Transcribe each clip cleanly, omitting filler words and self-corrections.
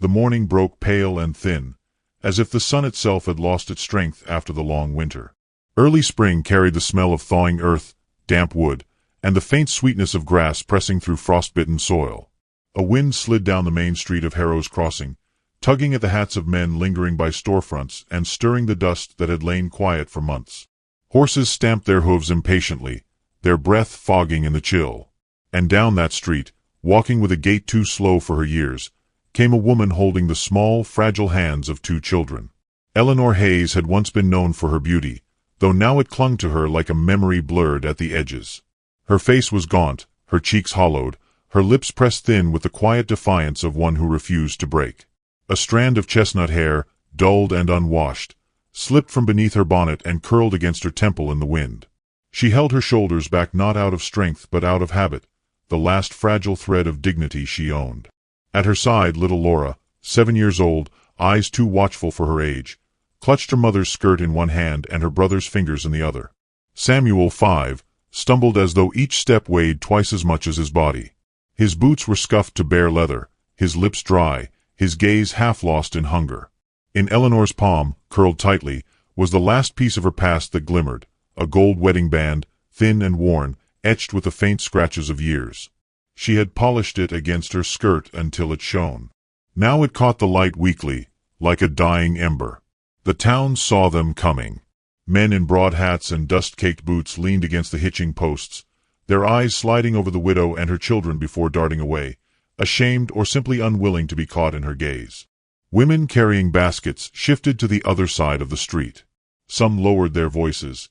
The morning broke pale and thin, as if the sun itself had lost its strength after the long winter. Early spring carried the smell of thawing earth, damp wood, and the faint sweetness of grass pressing through frostbitten soil. A wind slid down the main street of Harrow's Crossing, tugging at the hats of men lingering by storefronts and stirring the dust that had lain quiet for months. Horses stamped their hooves impatiently, their breath fogging in the chill. And down that street, walking with a gait too slow for her years, came a woman holding the small, fragile hands of two children. Eleanor Hayes had once been known for her beauty, though now it clung to her like a memory blurred at the edges. Her face was gaunt, her cheeks hollowed, her lips pressed thin with the quiet defiance of one who refused to break. A strand of chestnut hair, dulled and unwashed, slipped from beneath her bonnet and curled against her temple in the wind. She held her shoulders back not out of strength but out of habit, the last fragile thread of dignity she owned. At her side little Laura, 7 years old, eyes too watchful for her age, clutched her mother's skirt in one hand and her brother's fingers in the other. Samuel, 5, stumbled as though each step weighed twice as much as his body. His boots were scuffed to bare leather, his lips dry, his gaze half lost in hunger. In Eleanor's palm, curled tightly, was the last piece of her past that glimmered, a gold wedding band, thin and worn, etched with the faint scratches of years. She had polished it against her skirt until it shone. Now it caught the light weakly, like a dying ember. The town saw them coming. Men in broad hats and dust-caked boots leaned against the hitching posts, their eyes sliding over the widow and her children before darting away, ashamed or simply unwilling to be caught in her gaze. Women carrying baskets shifted to the other side of the street. Some lowered their voices.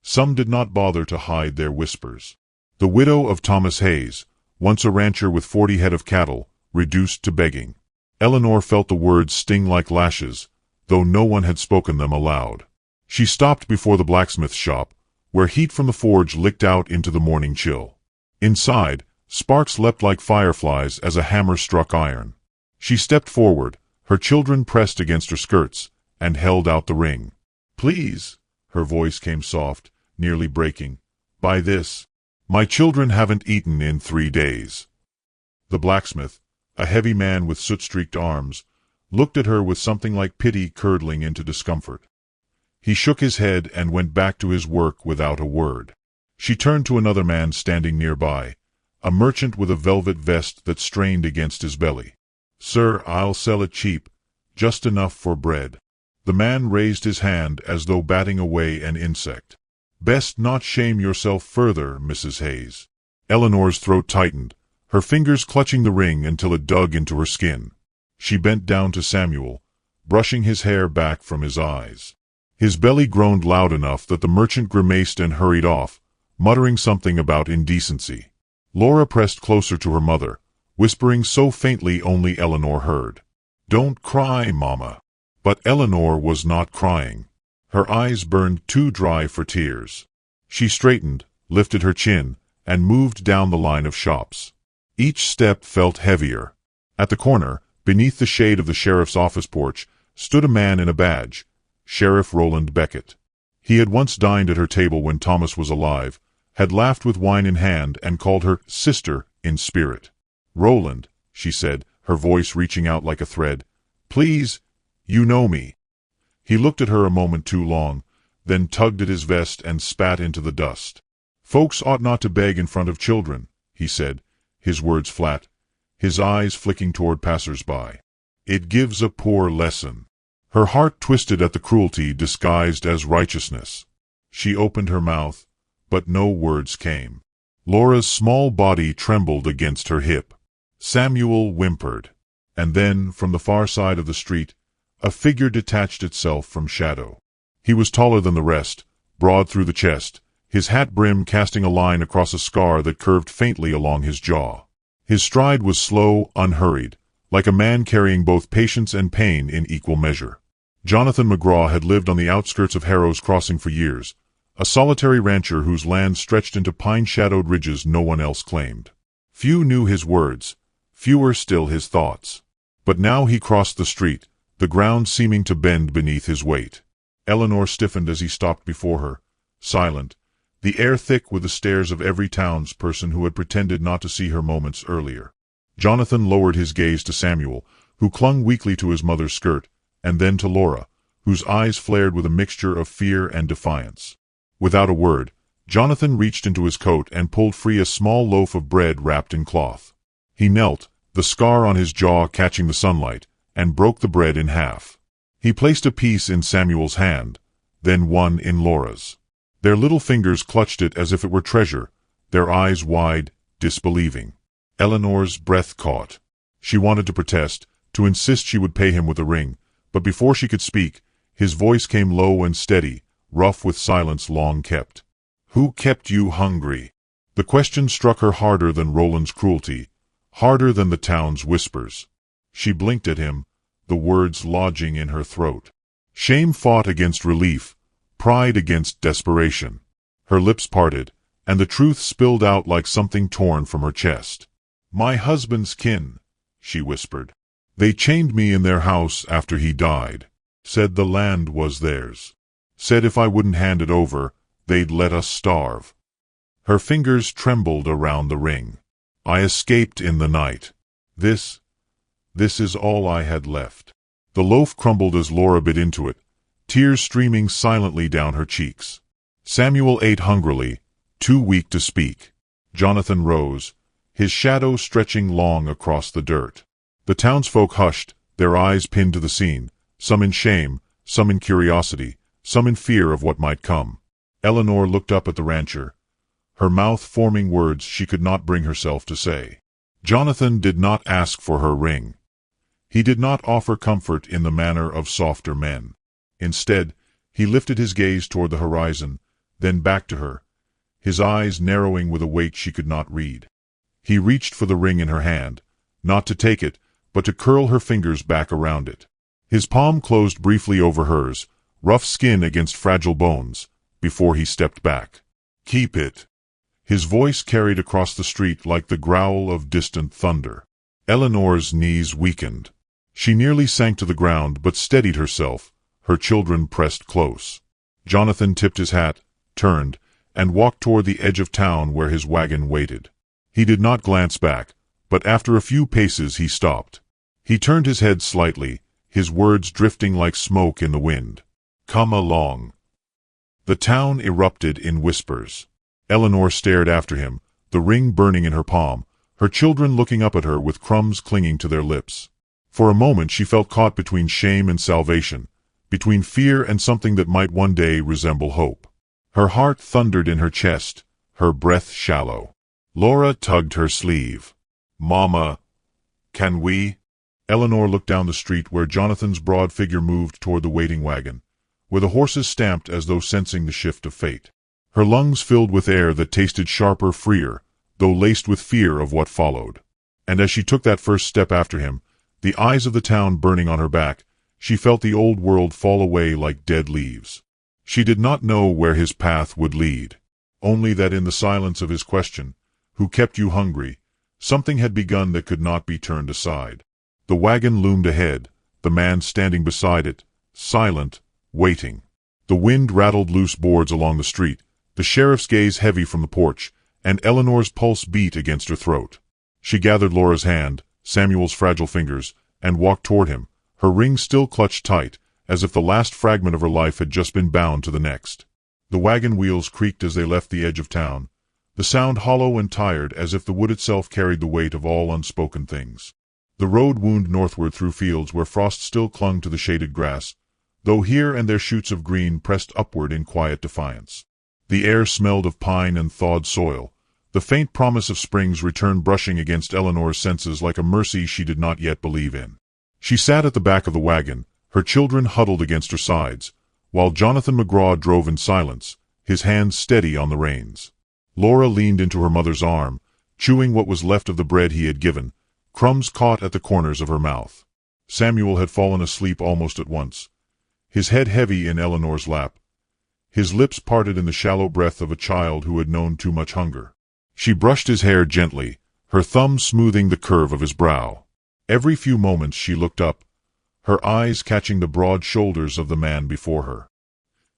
Some did not bother to hide their whispers. The widow of Thomas Hayes, once a rancher with 40 head of cattle, reduced to begging. Eleanor felt the words sting like lashes, though no one had spoken them aloud. She stopped before the blacksmith's shop, where heat from the forge licked out into the morning chill. Inside, sparks leapt like fireflies as a hammer struck iron. She stepped forward, her children pressed against her skirts, and held out the ring. "Please," her voice came soft, nearly breaking, "buy this. My children haven't eaten in 3 days." The blacksmith, a heavy man with soot-streaked arms, looked at her with something like pity curdling into discomfort. He shook his head and went back to his work without a word. She turned to another man standing nearby, a merchant with a velvet vest that strained against his belly. "Sir, I'll sell it cheap, just enough for bread." The man raised his hand as though batting away an insect. "Best not shame yourself further, Mrs. Hayes." Eleanor's throat tightened, her fingers clutching the ring until it dug into her skin. She bent down to Samuel, brushing his hair back from his eyes. His belly groaned loud enough that the merchant grimaced and hurried off, muttering something about indecency. Laura pressed closer to her mother, whispering so faintly only Eleanor heard. "Don't cry, Mama." But Eleanor was not crying. Her eyes burned too dry for tears. She straightened, lifted her chin, and moved down the line of shops. Each step felt heavier. At the corner, beneath the shade of the sheriff's office porch, stood a man in a badge, Sheriff Roland Beckett. He had once dined at her table when Thomas was alive, had laughed with wine in hand, and called her sister in spirit. "Roland," she said, her voice reaching out like a thread, "please, you know me." He looked at her a moment too long, then tugged at his vest and spat into the dust. "Folks ought not to beg in front of children," he said, his words flat, his eyes flicking toward passers-by. "It gives a poor lesson." Her heart twisted at the cruelty disguised as righteousness. She opened her mouth, but no words came. Laura's small body trembled against her hip. Samuel whimpered. And then, from the far side of the street, a figure detached itself from shadow. He was taller than the rest, broad through the chest, his hat brim casting a line across a scar that curved faintly along his jaw. His stride was slow, unhurried, like a man carrying both patience and pain in equal measure. Jonathan McGraw had lived on the outskirts of Harrow's Crossing for years, a solitary rancher whose land stretched into pine-shadowed ridges no one else claimed. Few knew his words, fewer still his thoughts. But now he crossed the street, the ground seeming to bend beneath his weight. Eleanor stiffened as he stopped before her, silent, the air thick with the stares of every townsperson who had pretended not to see her moments earlier. Jonathan lowered his gaze to Samuel, who clung weakly to his mother's skirt, and then to Laura, whose eyes flared with a mixture of fear and defiance. Without a word, Jonathan reached into his coat and pulled free a small loaf of bread wrapped in cloth. He knelt, the scar on his jaw catching the sunlight, and broke the bread in half. He placed a piece in Samuel's hand, then one in Laura's. Their little fingers clutched it as if it were treasure, their eyes wide, disbelieving. Eleanor's breath caught. She wanted to protest, to insist she would pay him with a ring, but before she could speak, his voice came low and steady, rough with silence long kept. "Who kept you hungry?" The question struck her harder than Roland's cruelty, harder than the town's whispers. She blinked at him, the words lodging in her throat. Shame fought against relief, pride against desperation. Her lips parted, and the truth spilled out like something torn from her chest. "My husband's kin," she whispered. "They chained me in their house after he died. Said the land was theirs. Said if I wouldn't hand it over, they'd let us starve." Her fingers trembled around the ring. "I escaped in the night. This is all I had left." The loaf crumbled as Laura bit into it, tears streaming silently down her cheeks. Samuel ate hungrily, too weak to speak. Jonathan rose, his shadow stretching long across the dirt. The townsfolk hushed, their eyes pinned to the scene, some in shame, some in curiosity, some in fear of what might come. Eleanor looked up at the rancher, her mouth forming words she could not bring herself to say. Jonathan did not ask for her ring. He did not offer comfort in the manner of softer men. Instead, he lifted his gaze toward the horizon, then back to her, his eyes narrowing with a weight she could not read. He reached for the ring in her hand, not to take it, but to curl her fingers back around it. His palm closed briefly over hers, rough skin against fragile bones, before he stepped back. "Keep it." His voice carried across the street like the growl of distant thunder. Eleanor's knees weakened. She nearly sank to the ground, but steadied herself, her children pressed close. Jonathan tipped his hat, turned, and walked toward the edge of town where his wagon waited. He did not glance back, but after a few paces he stopped. He turned his head slightly, his words drifting like smoke in the wind. "Come along." The town erupted in whispers. Eleanor stared after him, the ring burning in her palm, her children looking up at her with crumbs clinging to their lips. For a moment she felt caught between shame and salvation, between fear and something that might one day resemble hope. Her heart thundered in her chest, her breath shallow. Laura tugged her sleeve. "Mama, can we?" Eleanor looked down the street where Jonathan's broad figure moved toward the waiting wagon, where the horses stamped as though sensing the shift of fate. Her lungs filled with air that tasted sharper, freer, though laced with fear of what followed. And as she took that first step after him, the eyes of the town burning on her back, she felt the old world fall away like dead leaves. She did not know where his path would lead, only that in the silence of his question, "Who kept you hungry?" something had begun that could not be turned aside. The wagon loomed ahead, the man standing beside it, silent, waiting. The wind rattled loose boards along the street, the sheriff's gaze heavy from the porch, and Eleanor's pulse beat against her throat. She gathered Laura's hand, Samuel's fragile fingers, and walked toward him, her ring still clutched tight, as if the last fragment of her life had just been bound to the next. The wagon wheels creaked as they left the edge of town, the sound hollow and tired as if the wood itself carried the weight of all unspoken things. The road wound northward through fields where frost still clung to the shaded grass, though here and there shoots of green pressed upward in quiet defiance. The air smelled of pine and thawed soil. The faint promise of springs returned brushing against Eleanor's senses like a mercy she did not yet believe in. She sat at the back of the wagon, her children huddled against her sides, while Jonathan McGraw drove in silence, his hands steady on the reins. Laura leaned into her mother's arm, chewing what was left of the bread he had given, crumbs caught at the corners of her mouth. Samuel had fallen asleep almost at once, his head heavy in Eleanor's lap, his lips parted in the shallow breath of a child who had known too much hunger. She brushed his hair gently, her thumb smoothing the curve of his brow. Every few moments she looked up, her eyes catching the broad shoulders of the man before her.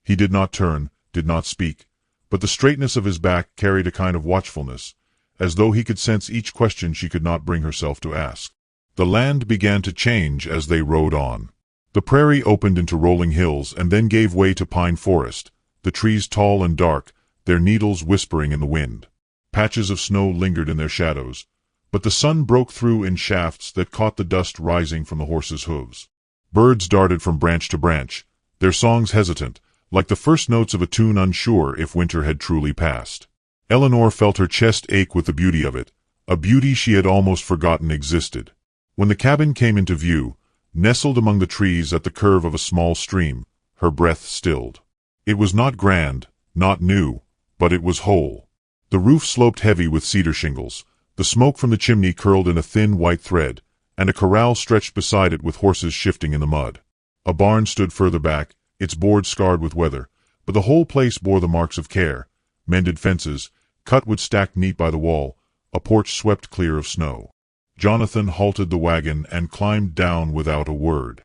He did not turn, did not speak, but the straightness of his back carried a kind of watchfulness, as though he could sense each question she could not bring herself to ask. The land began to change as they rode on. The prairie opened into rolling hills and then gave way to pine forest, the trees tall and dark, their needles whispering in the wind. Patches of snow lingered in their shadows, but the sun broke through in shafts that caught the dust rising from the horses' hooves. Birds darted from branch to branch, their songs hesitant, like the first notes of a tune unsure if winter had truly passed. Eleanor felt her chest ache with the beauty of it, a beauty she had almost forgotten existed. When the cabin came into view, nestled among the trees at the curve of a small stream, her breath stilled. It was not grand, not new, but it was whole. The roof sloped heavy with cedar shingles, the smoke from the chimney curled in a thin white thread, and a corral stretched beside it with horses shifting in the mud. A barn stood further back, its boards scarred with weather, but the whole place bore the marks of care. Mended fences, cut wood stacked neat by the wall, a porch swept clear of snow. Jonathan halted the wagon and climbed down without a word.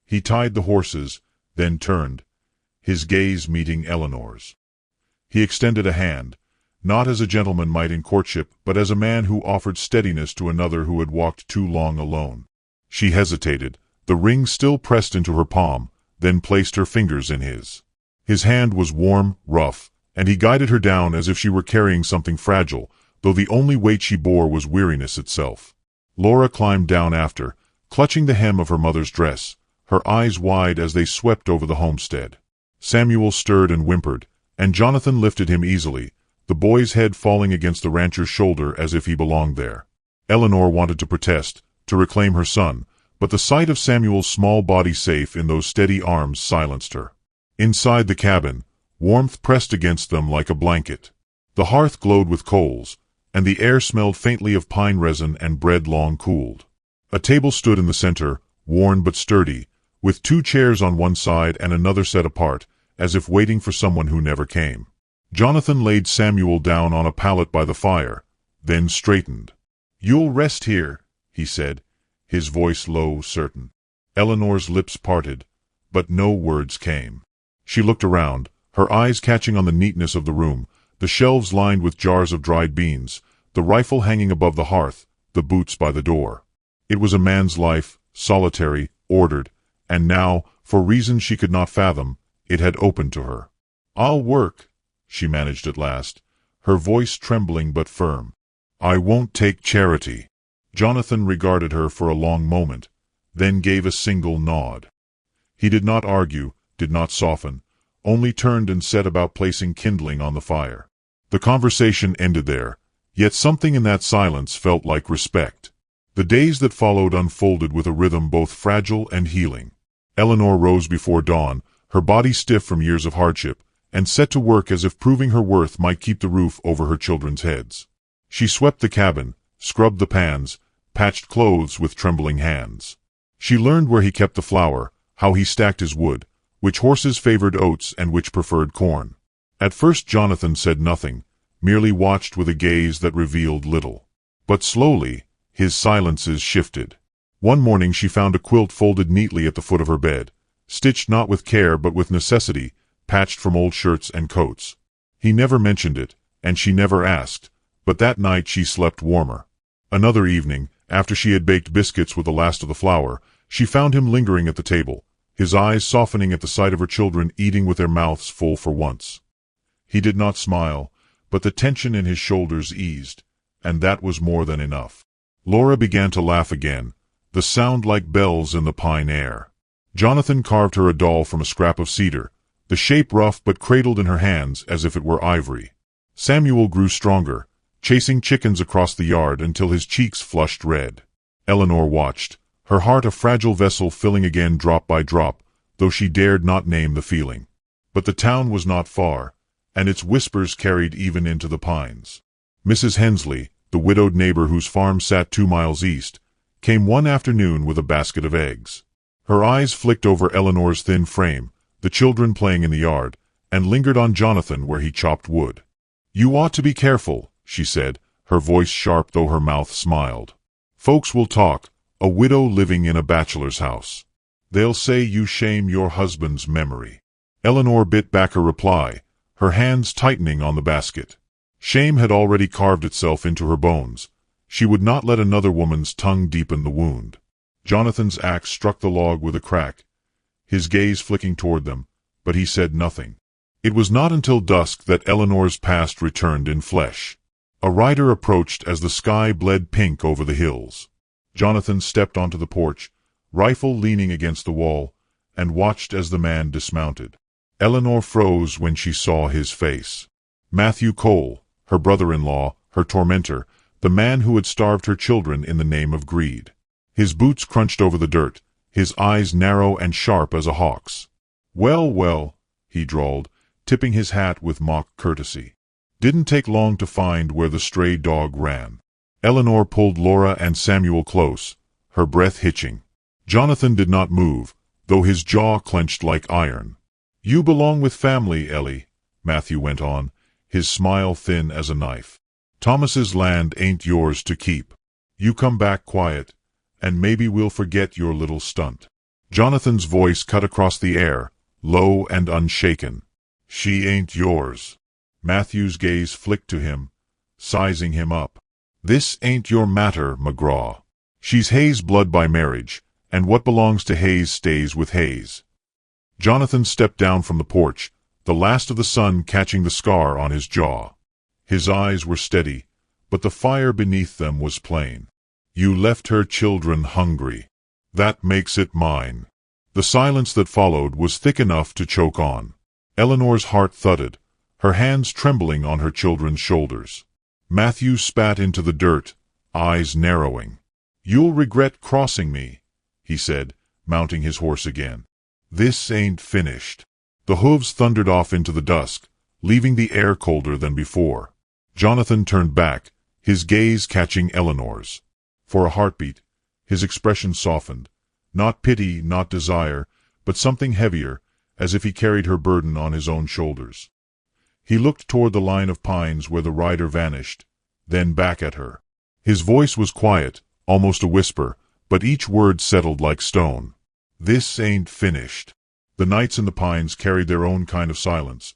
He tied the horses, then turned, his gaze meeting Eleanor's. He extended a hand, not as a gentleman might in courtship, but as a man who offered steadiness to another who had walked too long alone. She hesitated, the ring still pressed into her palm, then placed her fingers in his. His hand was warm, rough, and he guided her down as if she were carrying something fragile, though the only weight she bore was weariness itself. Laura climbed down after, clutching the hem of her mother's dress, her eyes wide as they swept over the homestead. Samuel stirred and whimpered, and Jonathan lifted him easily, the boy's head falling against the rancher's shoulder as if he belonged there. Eleanor wanted to protest, to reclaim her son, but the sight of Samuel's small body safe in those steady arms silenced her. Inside the cabin, warmth pressed against them like a blanket. The hearth glowed with coals, and the air smelled faintly of pine resin and bread long cooled. A table stood in the center, worn but sturdy, with 2 chairs on one side and another set apart, as if waiting for someone who never came. Jonathan laid Samuel down on a pallet by the fire, then straightened. "You'll rest here," he said, his voice low, certain. Eleanor's lips parted, but no words came. She looked around, her eyes catching on the neatness of the room, the shelves lined with jars of dried beans, the rifle hanging above the hearth, the boots by the door. It was a man's life, solitary, ordered, and now, for reasons she could not fathom, it had opened to her. "I'll work," she managed at last, her voice trembling but firm. "I won't take charity." Jonathan regarded her for a long moment, then gave a single nod. He did not argue, did not soften, only turned and set about placing kindling on the fire. The conversation ended there, yet something in that silence felt like respect. The days that followed unfolded with a rhythm both fragile and healing. Eleanor rose before dawn, her body stiff from years of hardship, and set to work as if proving her worth might keep the roof over her children's heads. She swept the cabin, scrubbed the pans, patched clothes with trembling hands. She learned where he kept the flour, how he stacked his wood, which horses favored oats and which preferred corn. At first Jonathan said nothing, merely watched with a gaze that revealed little. But slowly, his silences shifted. One morning she found a quilt folded neatly at the foot of her bed, stitched not with care but with necessity, patched from old shirts and coats. He never mentioned it, and she never asked, but that night she slept warmer. Another evening, after she had baked biscuits with the last of the flour, she found him lingering at the table, his eyes softening at the sight of her children eating with their mouths full for once. He did not smile, but the tension in his shoulders eased, and that was more than enough. Laura began to laugh again, the sound like bells in the pine air. Jonathan carved her a doll from a scrap of cedar, the shape rough but cradled in her hands as if it were ivory. Samuel grew stronger, chasing chickens across the yard until his cheeks flushed red. Eleanor watched, her heart a fragile vessel filling again drop by drop, though she dared not name the feeling. But the town was not far, and its whispers carried even into the pines. Mrs. Hensley, the widowed neighbor whose farm sat 2 miles east, came one afternoon with a basket of eggs. Her eyes flicked over Eleanor's thin frame, the children playing in the yard, and lingered on Jonathan where he chopped wood. "You ought to be careful," she said, her voice sharp though her mouth smiled. "Folks will talk, a widow living in a bachelor's house. They'll say you shame your husband's memory." Eleanor bit back her reply, her hands tightening on the basket. Shame had already carved itself into her bones. She would not let another woman's tongue deepen the wound. Jonathan's axe struck the log with a crack, his gaze flicking toward them, but he said nothing. It was not until dusk that Eleanor's past returned in flesh. A rider approached as the sky bled pink over the hills. Jonathan stepped onto the porch, rifle leaning against the wall, and watched as the man dismounted. Eleanor froze when she saw his face. Matthew Cole, her brother-in-law, her tormentor, the man who had starved her children in the name of greed. His boots crunched over the dirt, his eyes narrow and sharp as a hawk's. "Well, well," he drawled, tipping his hat with mock courtesy. "Didn't take long to find where the stray dog ran." Eleanor pulled Laura and Samuel close, her breath hitching. Jonathan did not move, though his jaw clenched like iron. "You belong with family, Ellie," Matthew went on, his smile thin as a knife. "Thomas's land ain't yours to keep. You come back quiet, and maybe we'll forget your little stunt." Jonathan's voice cut across the air, low and unshaken. "She ain't yours." Matthew's gaze flicked to him, sizing him up. "This ain't your matter, McGraw. She's Hayes' blood by marriage, and what belongs to Hayes stays with Hayes." Jonathan stepped down from the porch, the last of the sun catching the scar on his jaw. His eyes were steady, but the fire beneath them was plain. "You left her children hungry. That makes it mine." The silence that followed was thick enough to choke on. Eleanor's heart thudded, her hands trembling on her children's shoulders. Matthew spat into the dirt, eyes narrowing. "You'll regret crossing me," he said, mounting his horse again. "This ain't finished." The hooves thundered off into the dusk, leaving the air colder than before. Jonathan turned back, his gaze catching Eleanor's. For a heartbeat, his expression softened. Not pity, not desire, but something heavier, as if he carried her burden on his own shoulders. He looked toward the line of pines where the rider vanished, then back at her. His voice was quiet, almost a whisper, but each word settled like stone. "This ain't finished." The nights in the pines carried their own kind of silence,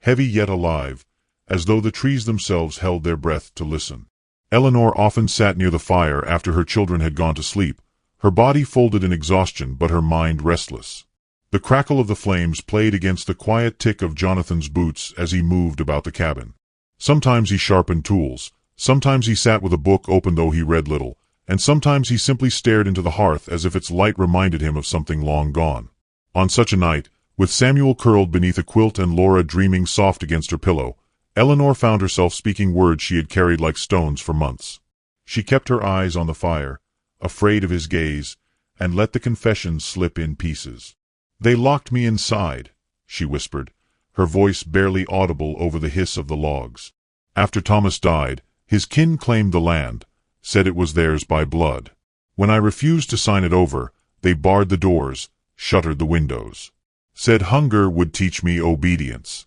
heavy yet alive, as though the trees themselves held their breath to listen. Eleanor often sat near the fire after her children had gone to sleep, her body folded in exhaustion but her mind restless. The crackle of the flames played against the quiet tick of Jonathan's boots as he moved about the cabin. Sometimes he sharpened tools, sometimes he sat with a book open though he read little, and sometimes he simply stared into the hearth as if its light reminded him of something long gone. On such a night, with Samuel curled beneath a quilt and Laura dreaming soft against her pillow, Eleanor found herself speaking words she had carried like stones for months. She kept her eyes on the fire, afraid of his gaze, and let the confessions slip in pieces. "They locked me inside," she whispered, her voice barely audible over the hiss of the logs. "After Thomas died, his kin claimed the land, said it was theirs by blood. When I refused to sign it over, they barred the doors, shuttered the windows. Said hunger would teach me obedience."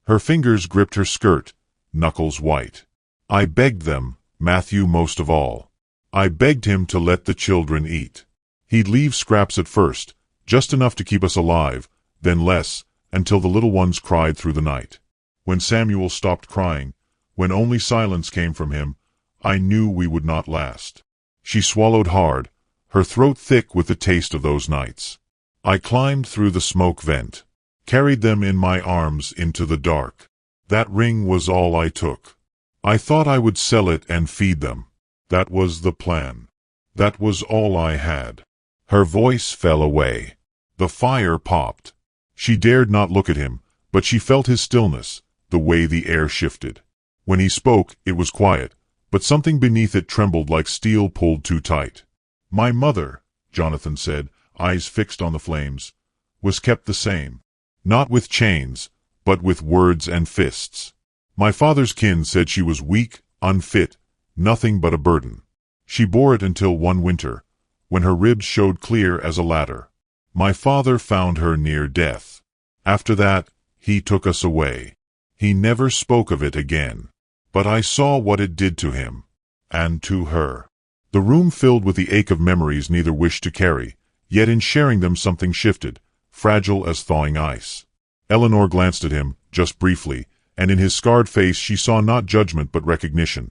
Her fingers gripped her skirt, knuckles white. "I begged them, Matthew most of all. I begged him to let the children eat. He'd leave scraps at first, just enough to keep us alive, then less, until the little ones cried through the night. When Samuel stopped crying, when only silence came from him, I knew we would not last." She swallowed hard, her throat thick with the taste of those nights. "I climbed through the smoke vent, carried them in my arms into the dark. That ring was all I took. I thought I would sell it and feed them. That was the plan. That was all I had." Her voice fell away. The fire popped. She dared not look at him, but she felt his stillness, the way the air shifted. When he spoke, it was quiet, but something beneath it trembled like steel pulled too tight. "My mother," Jonathan said, eyes fixed on the flames, "was kept the same. Not with chains, but with words and fists. My father's kin said she was weak, unfit, nothing but a burden. She bore it until one winter, when her ribs showed clear as a ladder. My father found her near death. After that, he took us away. He never spoke of it again. But I saw what it did to him, and to her." The room filled with the ache of memories neither wished to carry, yet in sharing them something shifted, fragile as thawing ice. Eleanor glanced at him, just briefly, and in his scarred face she saw not judgment but recognition.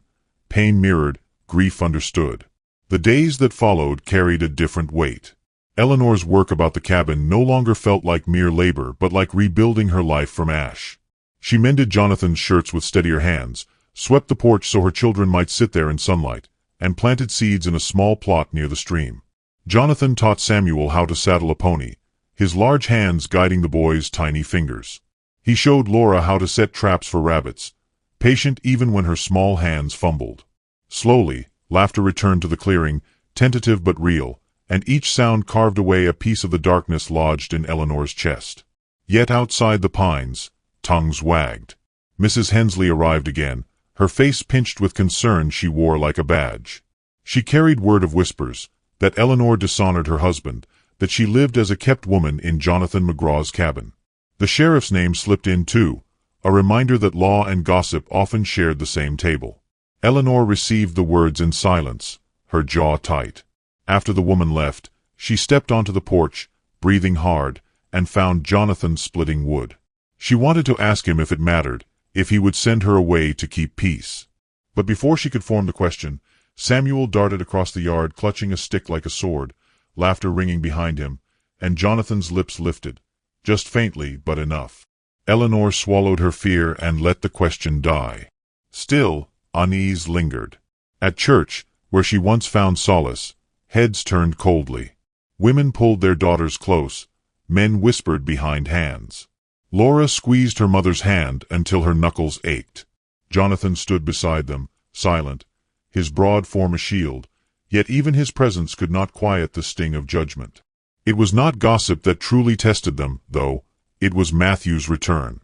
Pain mirrored, grief understood. The days that followed carried a different weight. Eleanor's work about the cabin no longer felt like mere labor but like rebuilding her life from ash. She mended Jonathan's shirts with steadier hands, swept the porch so her children might sit there in sunlight, and planted seeds in a small plot near the stream. Jonathan taught Samuel how to saddle a pony, his large hands guiding the boy's tiny fingers. He showed Laura how to set traps for rabbits, patient even when her small hands fumbled. Slowly, laughter returned to the clearing, tentative but real, and each sound carved away a piece of the darkness lodged in Eleanor's chest. Yet outside the pines, tongues wagged. Mrs. Hensley arrived again, her face pinched with concern she wore like a badge. She carried word of whispers, that Eleanor dishonored her husband, that she lived as a kept woman in Jonathan McGraw's cabin. The sheriff's name slipped in too, a reminder that law and gossip often shared the same table. Eleanor received the words in silence, her jaw tight. After the woman left, she stepped onto the porch, breathing hard, and found Jonathan splitting wood. She wanted to ask him if it mattered, if he would send her away to keep peace. But before she could form the question, Samuel darted across the yard clutching a stick like a sword, laughter ringing behind him, and Jonathan's lips lifted, just faintly but enough. Eleanor swallowed her fear and let the question die. Still, unease lingered. At church, where she once found solace, heads turned coldly. Women pulled their daughters close, men whispered behind hands. Laura squeezed her mother's hand until her knuckles ached. Jonathan stood beside them, silent, his broad form a shield, yet even his presence could not quiet the sting of judgment. It was not gossip that truly tested them, though, it was Matthew's return.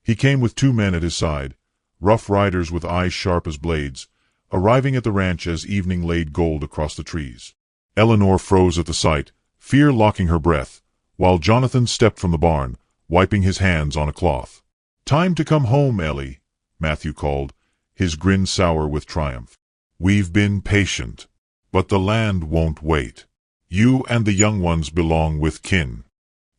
He came with 2 men at his side, rough riders with eyes sharp as blades, arriving at the ranch as evening laid gold across the trees. Eleanor froze at the sight, fear locking her breath, while Jonathan stepped from the barn, wiping his hands on a cloth. "Time to come home, Ellie," Matthew called, his grin sour with triumph. "We've been patient, but the land won't wait. You and the young ones belong with kin."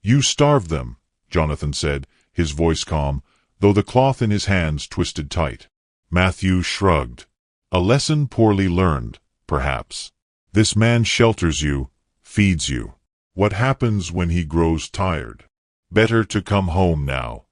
"You starved them," Jonathan said, his voice calm, though the cloth in his hands twisted tight. Matthew shrugged. "A lesson poorly learned, perhaps. This man shelters you, feeds you. What happens when he grows tired? Better to come home now."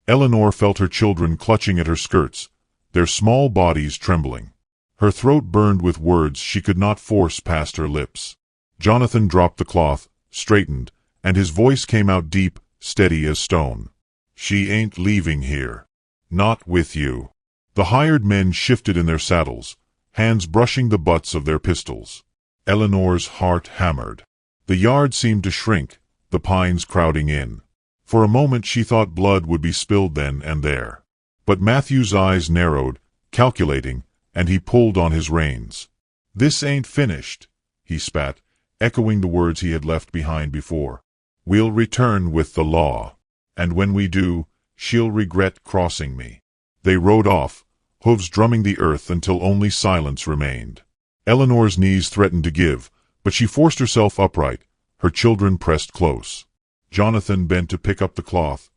Eleanor felt her children clutching at her skirts, their small bodies trembling. Her throat burned with words she could not force past her lips. Jonathan dropped the cloth, straightened, and his voice came out deep, steady as stone. "She ain't leaving here. Not with you." The hired men shifted in their saddles, hands brushing the butts of their pistols. Eleanor's heart hammered. The yard seemed to shrink, the pines crowding in. For a moment she thought blood would be spilled then and there. But Matthew's eyes narrowed, calculating, and he pulled on his reins. "This ain't finished," he spat, echoing the words he had left behind before. "We'll return with the law. And when we do, she'll regret crossing me." They rode off, hooves drumming the earth until only silence remained. Eleanor's knees threatened to give, but she forced herself upright, her children pressed close. Jonathan bent to pick up the cloth,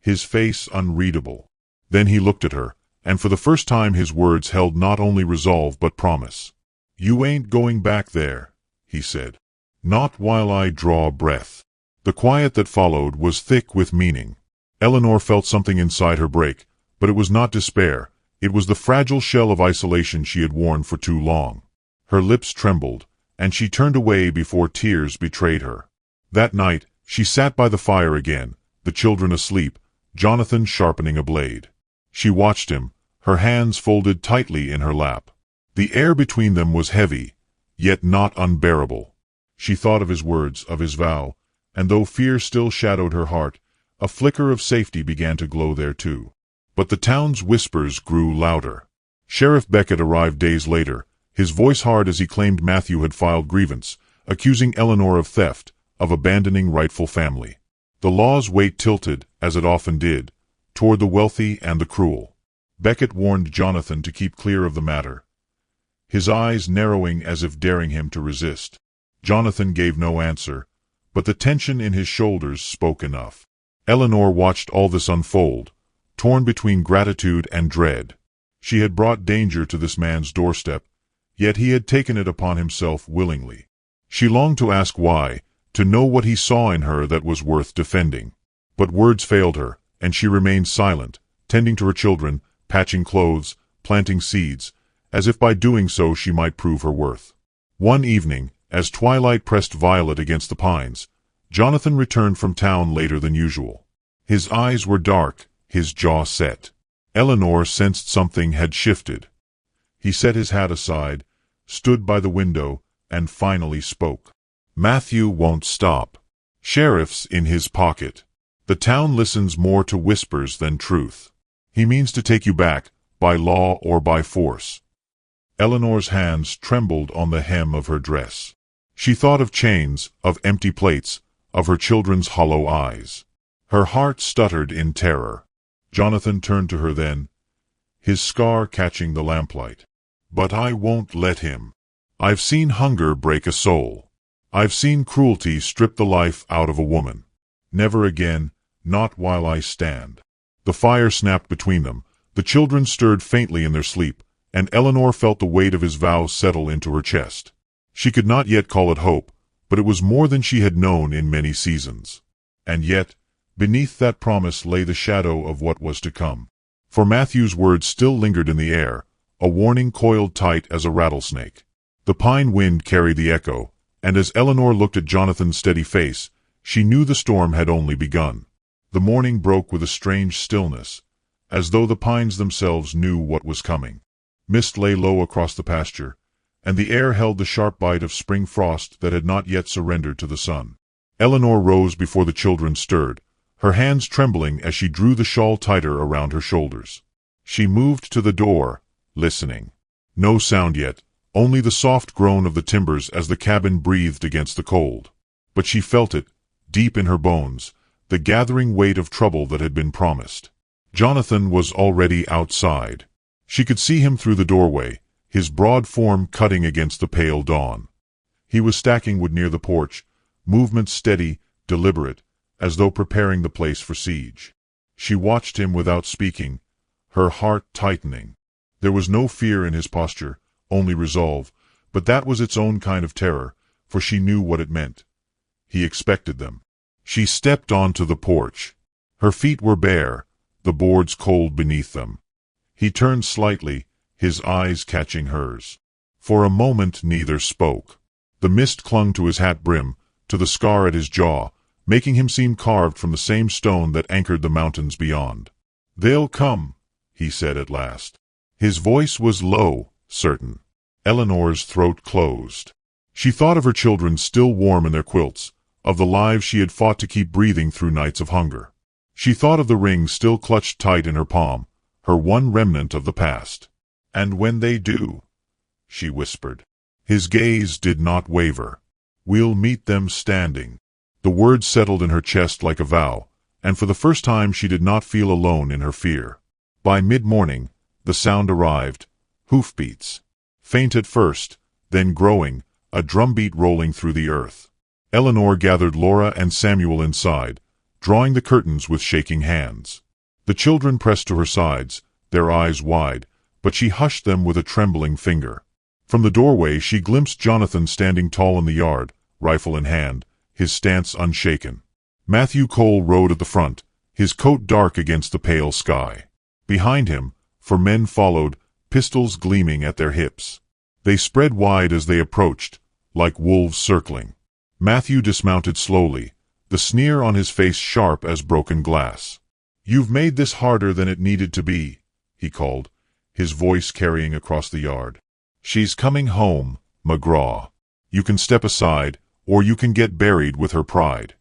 his face unreadable. Then he looked at her, and for the first time his words held not only resolve but promise. "You ain't going back there," he said. "Not while I draw breath." The quiet that followed was thick with meaning. Eleanor felt something inside her break, but it was not despair, it was the fragile shell of isolation she had worn for too long. Her lips trembled, and she turned away before tears betrayed her. That night, she sat by the fire again, the children asleep, Jonathan sharpening a blade. She watched him, her hands folded tightly in her lap. The air between them was heavy, yet not unbearable. She thought of his words, of his vow, and though fear still shadowed her heart, a flicker of safety began to glow there too. But the town's whispers grew louder. Sheriff Beckett arrived days later, his voice hard as he claimed Matthew had filed grievance, accusing Eleanor of theft, of abandoning rightful family. The law's weight tilted, as it often did, toward the wealthy and the cruel. Beckett warned Jonathan to keep clear of the matter, his eyes narrowing as if daring him to resist. Jonathan gave no answer, but the tension in his shoulders spoke enough. Eleanor watched all this unfold, torn between gratitude and dread. She had brought danger to this man's doorstep, Yet he had taken it upon himself willingly. She longed to ask why, to know what he saw in her that was worth defending. But words failed her, and she remained silent, tending to her children, patching clothes, planting seeds, as if by doing so she might prove her worth. One evening, as twilight pressed violet against the pines, Jonathan returned from town later than usual. His eyes were dark, his jaw set. Eleanor sensed something had shifted. He set his hat aside, stood by the window, and finally spoke. "Matthew won't stop. Sheriff's in his pocket. The town listens more to whispers than truth. He means to take you back, by law or by force." Eleanor's hands trembled on the hem of her dress. She thought of chains, of empty plates, of her children's hollow eyes. Her heart stuttered in terror. Jonathan turned to her then, his scar catching the lamplight. "But I won't let him. I've seen hunger break a soul. I've seen cruelty strip the life out of a woman. Never again, not while I stand." The fire snapped between them, the children stirred faintly in their sleep, and Eleanor felt the weight of his vow settle into her chest. She could not yet call it hope, but it was more than she had known in many seasons. And yet, beneath that promise lay the shadow of what was to come. For Matthew's words still lingered in the air, a warning coiled tight as a rattlesnake. The pine wind carried the echo, and as Eleanor looked at Jonathan's steady face, she knew the storm had only begun. The morning broke with a strange stillness, as though the pines themselves knew what was coming. Mist lay low across the pasture, and the air held the sharp bite of spring frost that had not yet surrendered to the sun. Eleanor rose before the children stirred, her hands trembling as she drew the shawl tighter around her shoulders. She moved to the door, listening. No sound yet, only the soft groan of the timbers as the cabin breathed against the cold. But she felt it, deep in her bones, the gathering weight of trouble that had been promised. Jonathan was already outside. She could see him through the doorway, his broad form cutting against the pale dawn. He was stacking wood near the porch, movement steady, deliberate, as though preparing the place for siege. She watched him without speaking, her heart tightening. There was no fear in his posture, only resolve, but that was its own kind of terror, for she knew what it meant. He expected them. She stepped onto the porch. Her feet were bare, the boards cold beneath them. He turned slightly, his eyes catching hers. For a moment neither spoke. The mist clung to his hat brim, to the scar at his jaw, making him seem carved from the same stone that anchored the mountains beyond. "They'll come," he said at last. His voice was low, certain. Eleanor's throat closed. She thought of her children still warm in their quilts, of the lives she had fought to keep breathing through nights of hunger. She thought of the ring still clutched tight in her palm, her one remnant of the past. "And when they do," she whispered. His gaze did not waver. "We'll meet them standing." The words settled in her chest like a vow, and for the first time she did not feel alone in her fear. By mid-morning, the sound arrived, hoofbeats. Faint at first, then growing, a drumbeat rolling through the earth. Eleanor gathered Laura and Samuel inside, drawing the curtains with shaking hands. The children pressed to her sides, their eyes wide, but she hushed them with a trembling finger. From the doorway she glimpsed Jonathan standing tall in the yard, rifle in hand, his stance unshaken. Matthew Cole rode at the front, his coat dark against the pale sky. Behind him, for men followed, pistols gleaming at their hips. They spread wide as they approached, like wolves circling. Matthew dismounted slowly, the sneer on his face sharp as broken glass. "You've made this harder than it needed to be," he called, his voice carrying across the yard. "She's coming home, McGraw. You can step aside, or you can get buried with her pride."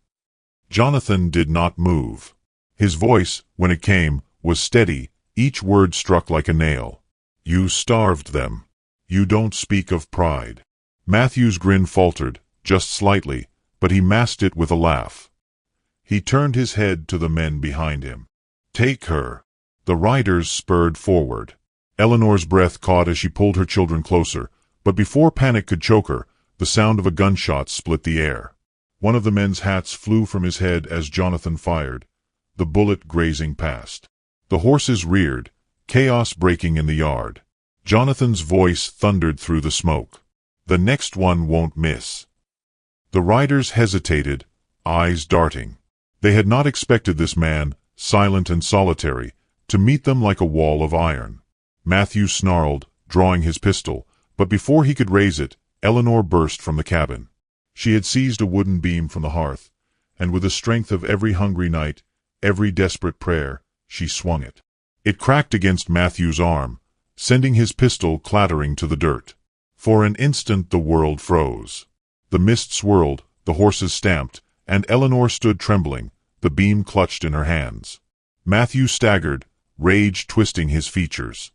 Jonathan did not move. His voice, when it came, was steady, each word struck like a nail. "You starved them. You don't speak of pride." Matthew's grin faltered, just slightly, but he masked it with a laugh. He turned his head to the men behind him. "Take her." The riders spurred forward. Eleanor's breath caught as she pulled her children closer, but before panic could choke her, the sound of a gunshot split the air. One of the men's hats flew from his head as Jonathan fired, the bullet grazing past. The horses reared, chaos breaking in the yard. Jonathan's voice thundered through the smoke. "The next one won't miss." The riders hesitated, eyes darting. They had not expected this man, silent and solitary, to meet them like a wall of iron. Matthew snarled, drawing his pistol, but before he could raise it, Eleanor burst from the cabin. She had seized a wooden beam from the hearth, and with the strength of every hungry night, every desperate prayer, she swung it. It cracked against Matthew's arm, sending his pistol clattering to the dirt. For an instant the world froze. The mist swirled, the horses stamped, and Eleanor stood trembling, the beam clutched in her hands. Matthew staggered, rage twisting his features.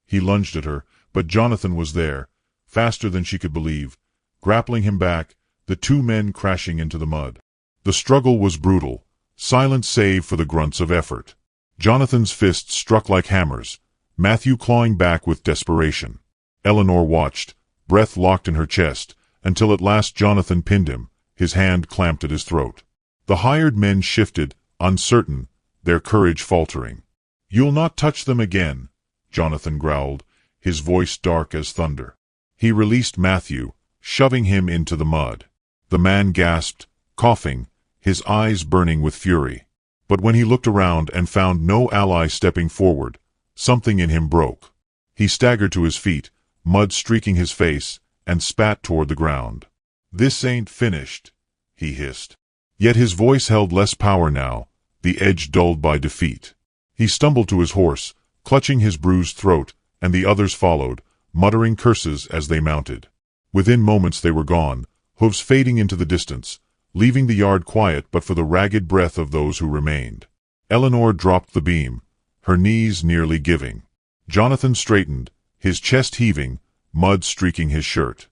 He lunged at her, but Jonathan was there, faster than she could believe, grappling him back, the two men crashing into the mud. The struggle was brutal, silent save for the grunts of effort. Jonathan's fists struck like hammers, Matthew clawing back with desperation. Eleanor watched, breath locked in her chest, until at last Jonathan pinned him, his hand clamped at his throat. The hired men shifted, uncertain, their courage faltering. "You'll not touch them again," Jonathan growled, his voice dark as thunder. He released Matthew, shoving him into the mud. The man gasped, coughing, his eyes burning with fury. But when he looked around and found no ally stepping forward, something in him broke. He staggered to his feet, mud streaking his face, and spat toward the ground. "This ain't finished," he hissed. Yet his voice held less power now, the edge dulled by defeat. He stumbled to his horse, clutching his bruised throat, and the others followed, muttering curses as they mounted. Within moments they were gone, hooves fading into the distance, leaving the yard quiet but for the ragged breath of those who remained. Eleanor dropped the beam, her knees nearly giving. Jonathan straightened, his chest heaving, mud streaking his shirt.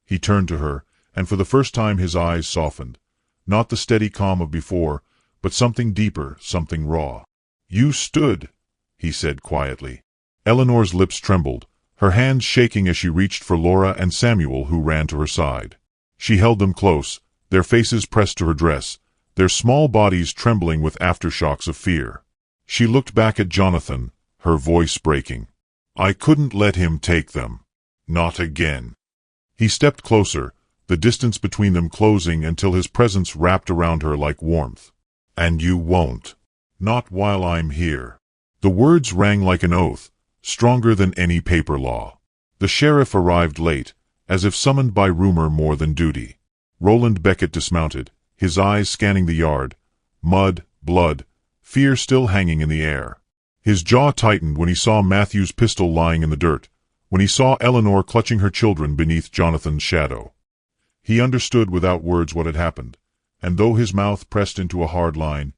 He turned to her, and for the first time his eyes softened. Not the steady calm of before, but something deeper, something raw. "You stood," he said quietly. Eleanor's lips trembled, her hands shaking as she reached for Laura and Samuel, who ran to her side. She held them close, their faces pressed to her dress, their small bodies trembling with aftershocks of fear. She looked back at Jonathan, her voice breaking. "I couldn't let him take them. Not again." He stepped closer, the distance between them closing until his presence wrapped around her like warmth. "And you won't. Not while I'm here." The words rang like an oath, stronger than any paper law. The sheriff arrived late, as if summoned by rumor more than duty. Roland Beckett dismounted, his eyes scanning the yard. Mud, blood, fear still hanging in the air. His jaw tightened when he saw Matthew's pistol lying in the dirt, when he saw Eleanor clutching her children beneath Jonathan's shadow. He understood without words what had happened, and though his mouth pressed into a hard line,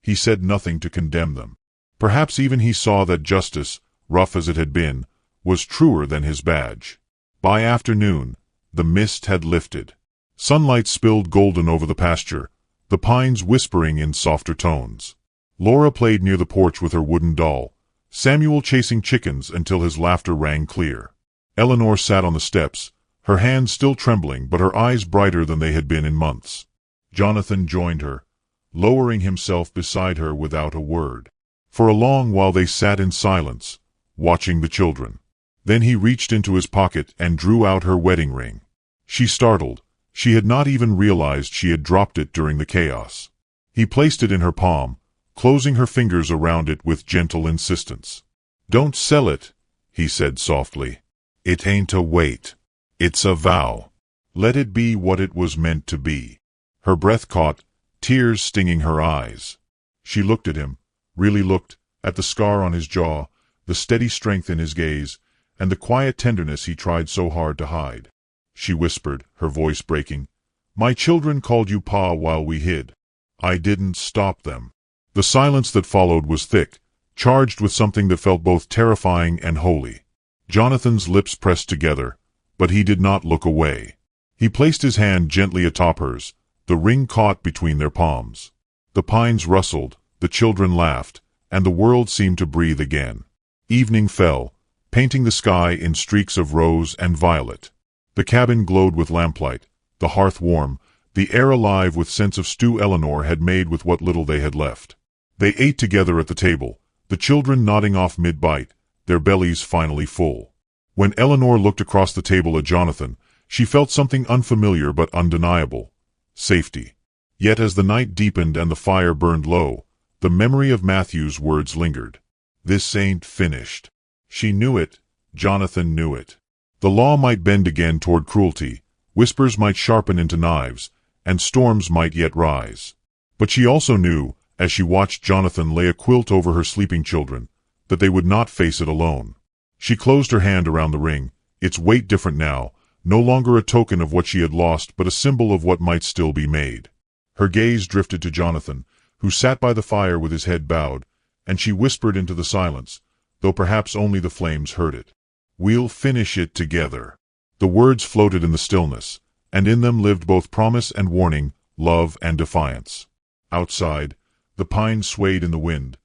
he said nothing to condemn them. Perhaps even he saw that justice, rough as it had been, was truer than his badge. By afternoon, the mist had lifted. Sunlight spilled golden over the pasture, the pines whispering in softer tones. Laura played near the porch with her wooden doll, Samuel chasing chickens until his laughter rang clear. Eleanor sat on the steps, her hands still trembling but her eyes brighter than they had been in months. Jonathan joined her, lowering himself beside her without a word. For a long while they sat in silence, watching the children. Then he reached into his pocket and drew out her wedding ring. She startled. She had not even realized she had dropped it during the chaos. He placed it in her palm, closing her fingers around it with gentle insistence. "Don't sell it," he said softly. "It ain't a weight. It's a vow. Let it be what it was meant to be." Her breath caught, tears stinging her eyes. She looked at him, really looked, at the scar on his jaw, the steady strength in his gaze, and the quiet tenderness he tried so hard to hide. She whispered, her voice breaking, "My children called you Pa while we hid. I didn't stop them." The silence that followed was thick, charged with something that felt both terrifying and holy. Jonathan's lips pressed together, but he did not look away. He placed his hand gently atop hers, the ring caught between their palms. The pines rustled, the children laughed, and the world seemed to breathe again. Evening fell, painting the sky in streaks of rose and violet. The cabin glowed with lamplight, the hearth warm, the air alive with sense of stew Eleanor had made with what little they had left. They ate together at the table, the children nodding off mid-bite, their bellies finally full. When Eleanor looked across the table at Jonathan, she felt something unfamiliar but undeniable: safety. Yet as the night deepened and the fire burned low, the memory of Matthew's words lingered. This ain't finished. She knew it. Jonathan knew it. The law might bend again toward cruelty, whispers might sharpen into knives, and storms might yet rise. But she also knew, as she watched Jonathan lay a quilt over her sleeping children, that they would not face it alone. She closed her hand around the ring, its weight different now, no longer a token of what she had lost but a symbol of what might still be made. Her gaze drifted to Jonathan, who sat by the fire with his head bowed, and she whispered into the silence, though perhaps only the flames heard it. "We'll finish it together." The words floated in the stillness, and in them lived both promise and warning, love and defiance. Outside, the pines swayed in the wind,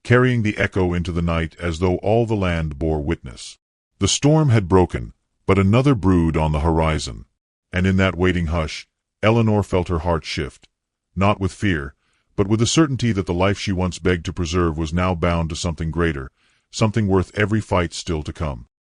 carrying the echo into the night as though all the land bore witness. The storm had broken, but another brewed on the horizon. And in that waiting hush, Eleanor felt her heart shift, not with fear, but with the certainty that the life she once begged to preserve was now bound to something greater, something worth every fight still to come.